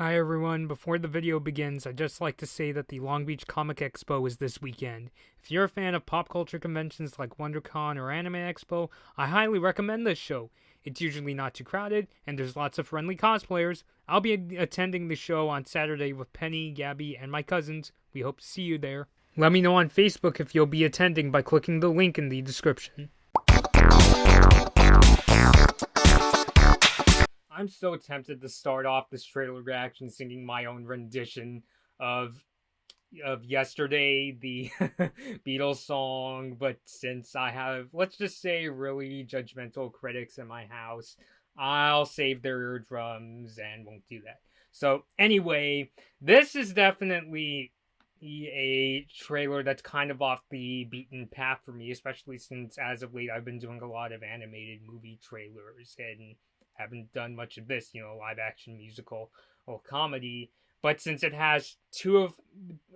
Hi everyone, before the video begins, I'd just like to say that the Long Beach Comic Expo is this weekend. If you're a fan of pop culture conventions like WonderCon or Anime Expo, I highly recommend this show. It's usually not too crowded, and there's lots of friendly cosplayers. I'll be attending the show on Saturday with Penny, Gabby, and my cousins. We hope to see you there. Let me know on Facebook if you'll be attending by clicking the link in the description. I'm so tempted to start off this trailer reaction singing my own rendition of Yesterday, the Beatles song, but since I have, let's just say, really judgmental critics in my house, I'll save their eardrums and won't do that. So anyway, this is definitely a trailer that's kind of off the beaten path for me, especially since as of late I've been doing a lot of animated movie trailers and haven't done much of this, live action musical or comedy. But since it has two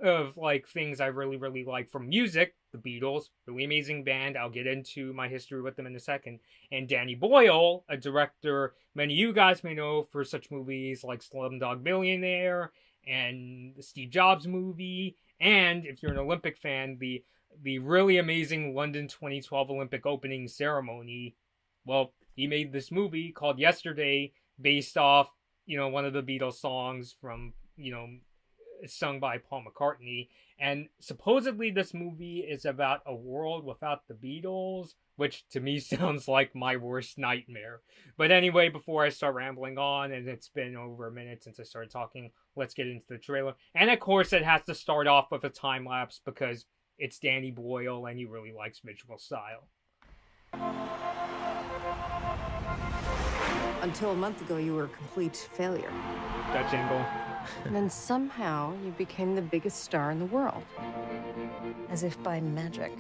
of like things I really like from music, the Beatles, really amazing band. I'll get into my history with them in a second. And Danny Boyle, a director many of you guys may know for such movies like Slumdog Millionaire and the Steve Jobs movie. And if you're an Olympic fan, the really amazing London 2012 Olympic opening ceremony. Well, he made this movie called Yesterday based off, one of the Beatles songs from, sung by Paul McCartney. And supposedly this movie is about a world without the Beatles, which to me sounds like my worst nightmare. But anyway, before I start rambling on, and it's been over a minute since I started talking, let's get into the trailer. And of course, it has to start off with a time lapse because it's Danny Boyle and he really likes visual style. Until a month ago, you were a complete failure. Dutch angle. And then somehow you became the biggest star in the world. As if by magic.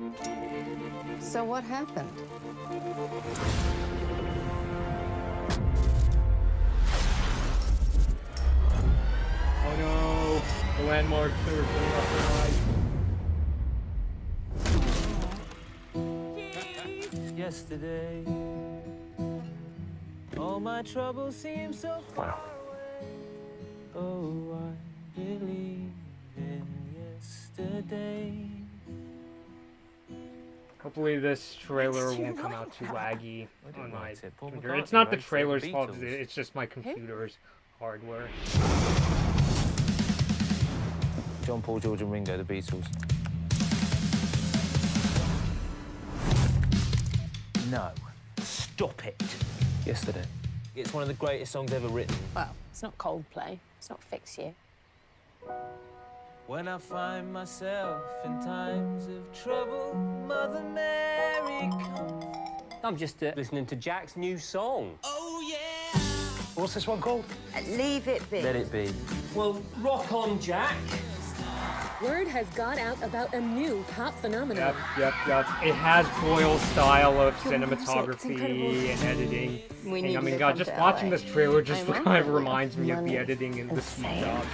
So what happened? Oh no, the landmarks are going off the right. Yesterday, all my troubles seem so far away. Oh, I believe in yesterday. Hopefully this trailer won't come out too laggy on my computer. It's not the trailer's fault, it's just my computer's hardware. John, Paul, George and Ringo, the Beatles. No. Stop it. Yesterday. It's one of the greatest songs ever written. Well, it's not Coldplay. It's not Fix You. When I find myself in times of trouble, Mother Mary comes. I'm just listening to Jack's new song. Oh, yeah! What's this one called? Leave it be. Let it be. Well, rock on, Jack. Word has gone out about a new pop phenomenon. Yep. It has Boyle's style of cinematography and editing. And I mean, God, just watching this trailer just kind of reminds me of the editing in the Steve Jobs.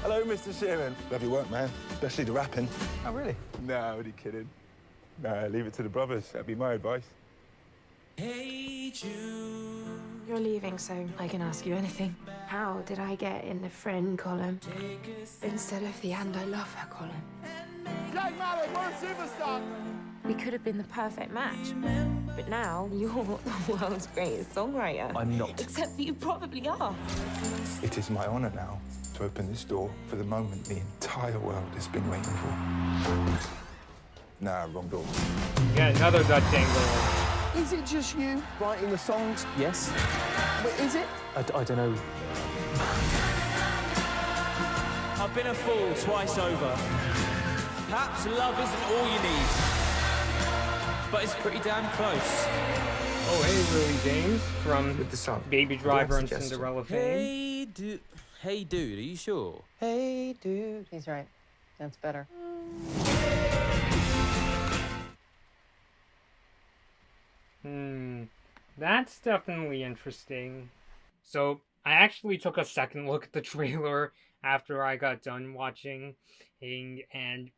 Hello, Mr. Sheeran. Love your work, man. Especially the rapping. Oh, really? No, only kidding. No, leave it to the brothers. That'd be my advice. Hey, Jude. You're leaving, so I can ask you anything. How did I get in the friend column instead of the and I love her column? Jack Malik, we're a superstar! We could have been the perfect match. But now you're the world's greatest songwriter. I'm not. Except that you probably are. It is my honor now to open this door for the moment the entire world has been waiting for. Nah, wrong door. Yeah, another Dutch angle. Is it just you writing the songs? Yes? But is it? I don't know. I've been a fool twice over. Perhaps love isn't all you need. But it's pretty damn close. Oh, hey, Lily James from With the song. Baby Driver and Suggestion. Cinderella fame. Hey, dude, are you sure? Hey, dude. He's right. That's better. That's definitely interesting. So, I actually took a second look at the trailer after I got done watching, and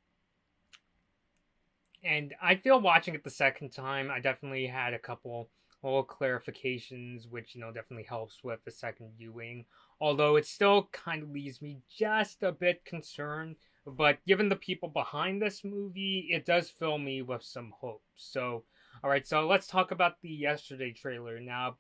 I feel watching it the second time, I definitely had a couple little clarifications, which, definitely helps with the second viewing. Although it still kind of leaves me just a bit concerned. But given the people behind this movie, it does fill me with some hope. So, alright, so let's talk about the Yesterday trailer. Now,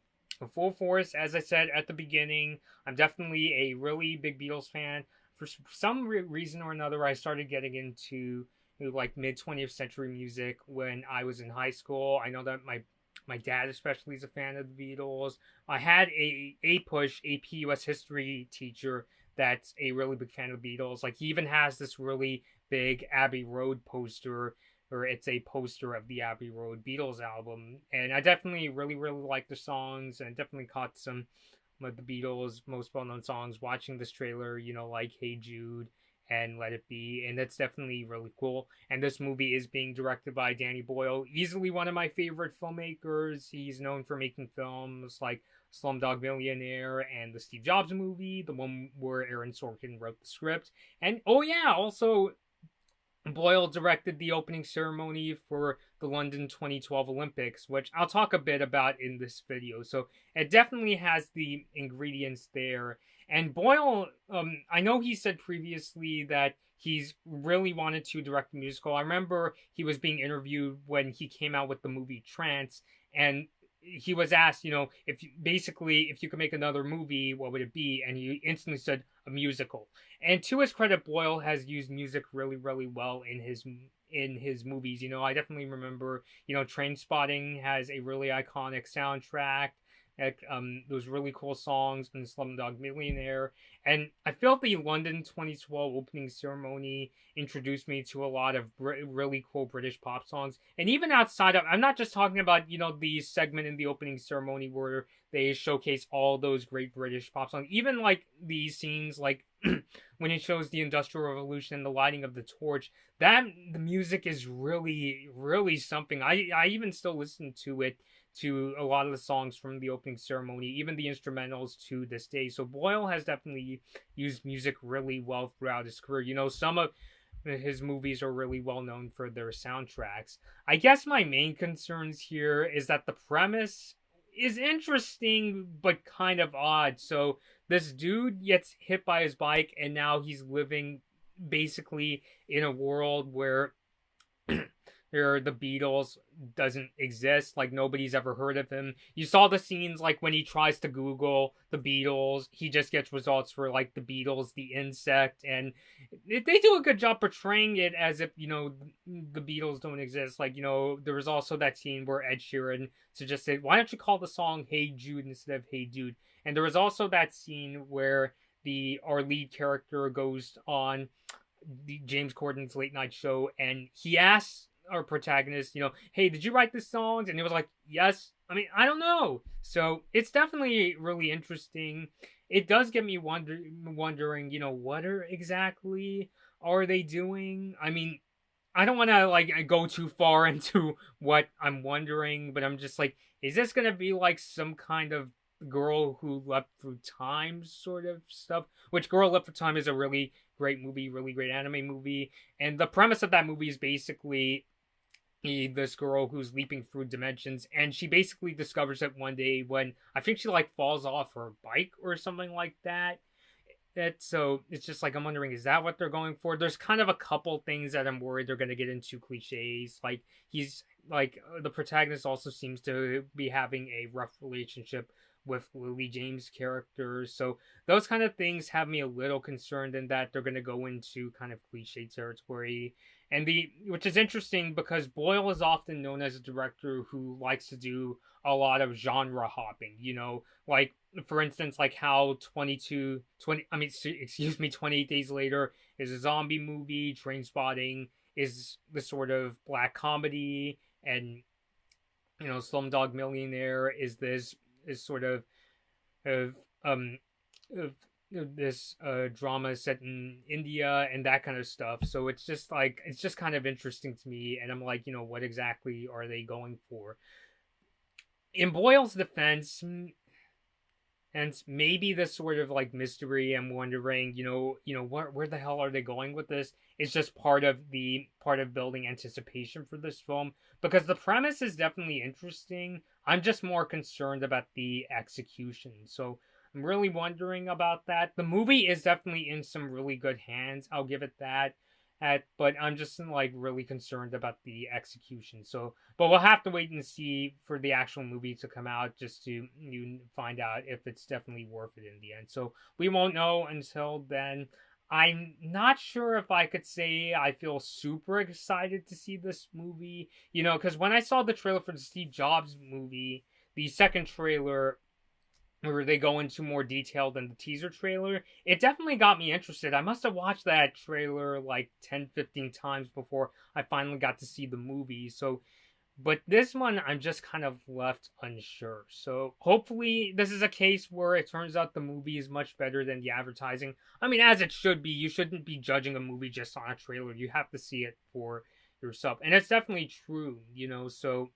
full force, as I said at the beginning, I'm definitely a really big Beatles fan. For some reason or another, I started getting into like mid 20th century music when I was in high school. I know that my dad especially is a fan of the Beatles. I had a AP US history teacher that's a really big fan of the Beatles. Like, he even has this really big Abbey Road poster, or it's a poster of the Abbey Road Beatles album. And I definitely really like the songs, and definitely caught some of the Beatles' most well-known songs watching this trailer, like Hey Jude and Let It Be, and that's definitely really cool. And this movie is being directed by Danny Boyle, easily one of my favorite filmmakers. He's known for making films like Slumdog Millionaire and the Steve Jobs movie, the one where Aaron Sorkin wrote the script. And oh yeah, also Boyle directed the opening ceremony for the London 2012 Olympics, which I'll talk a bit about in this video. So it definitely has the ingredients there. And Boyle, I know he said previously that he's really wanted to direct a musical. I remember he was being interviewed when he came out with the movie Trance, and he was asked, if you could make another movie, what would it be? And he instantly said a musical. And to his credit, Boyle has used music really well in his movies. I definitely remember, Trainspotting has a really iconic soundtrack. Those really cool songs in Slumdog Millionaire. And I felt the London 2012 opening ceremony introduced me to a lot of really cool British pop songs. And even outside of, I'm not just talking about, the segment in the opening ceremony where they showcase all those great British pop songs. Even like these scenes, like when it shows the Industrial Revolution and the lighting of the torch, the music is really something. I even still listen to it, to a lot of the songs from the opening ceremony, even the instrumentals to this day. So Boyle has definitely used music really well throughout his career. Some of his movies are really well known for their soundtracks. I guess my main concerns here is that the premise is interesting but kind of odd. So this dude gets hit by his bike, and now he's living basically in a world where the Beatles doesn't exist. Like, nobody's ever heard of him. You saw the scenes, like, when he tries to Google the Beatles, he just gets results for, like, the Beatles, the insect, and they do a good job portraying it as if, the Beatles don't exist. Like, there was also that scene where Ed Sheeran suggested, why don't you call the song Hey Jude instead of Hey Dude? And there was also that scene where our lead character goes on the James Corden's late night show, and he asks our protagonist, hey, did you write this song? And he was like, yes. I mean, I don't know. So it's definitely really interesting. It does get me wondering, what exactly are they doing? I mean, I don't want to go too far into what I'm wondering, but I'm just like, is this going to be like some kind of Girl Who Leapt Through Time sort of stuff? Which Girl Leapt Through Time is a really great movie, really great anime movie. And the premise of that movie is basically this girl who's leaping through dimensions, and she basically discovers it one day when I think she falls off her bike or something like that. So it's just I'm wondering, is that what they're going for? There's kind of a couple things that I'm worried they're going to get into cliches. The protagonist also seems to be having a rough relationship with Lily James' characters. So those kind of things have me a little concerned in that they're going to go into kind of cliche territory. And which is interesting because Boyle is often known as a director who likes to do a lot of genre hopping, for instance, how 28 Days Later is a zombie movie, Trainspotting is the sort of black comedy, and Slumdog Millionaire is this sort of this drama set in India and that kind of stuff. So it's just kind of interesting to me, and I'm like, what exactly are they going for? In Boyle's defense, and maybe this sort of mystery, I'm wondering, where the hell are they going with this? It's just part of building anticipation for this film, because the premise is definitely interesting. I'm just more concerned about the execution. So I'm really wondering about that. The movie is definitely in some really good hands. I'll give it that. But I'm just like really concerned about the execution. So, but we'll have to wait and see for the actual movie to come out just to find out if it's definitely worth it in the end. So we won't know until then. I'm not sure if I could say I feel super excited to see this movie, because when I saw the trailer for the Steve Jobs movie, the second trailer, where they go into more detail than the teaser trailer, it definitely got me interested. I must have watched that trailer like 10, 15 times before I finally got to see the movie. So, but this one, I'm just kind of left unsure. So hopefully this is a case where it turns out the movie is much better than the advertising. I mean, as it should be. You shouldn't be judging a movie just on a trailer. You have to see it for yourself. And it's definitely true, so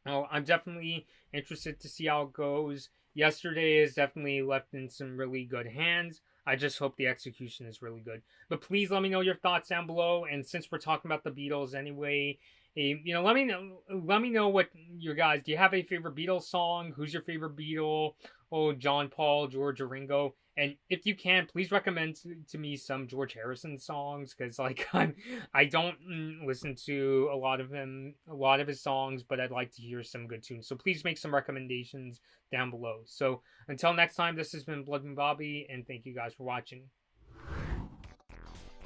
I'm definitely interested to see how it goes. Yesterday is definitely left in some really good hands. I just hope the execution is really good. But please let me know your thoughts down below. And since we're talking about the Beatles anyway, let me know what your guys. Do you have a favorite Beatles song? Who's your favorite Beatle? Oh, John, Paul, George, or Ringo? And if you can, please recommend to me some George Harrison songs, because I don't listen to a lot of his songs, but I'd like to hear some good tunes. So please make some recommendations down below. So until next time, this has been Blood Moon Bobby, and thank you guys for watching.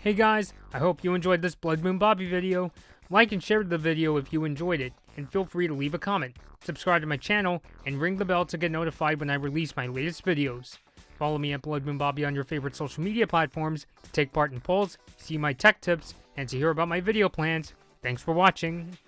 Hey guys, I hope you enjoyed this Blood Moon Bobby video. Like and share the video if you enjoyed it, and feel free to leave a comment, subscribe to my channel, and ring the bell to get notified when I release my latest videos. Follow me at Blood Moon Bobby on your favorite social media platforms to take part in polls, see my tech tips, and to hear about my video plans. Thanks for watching.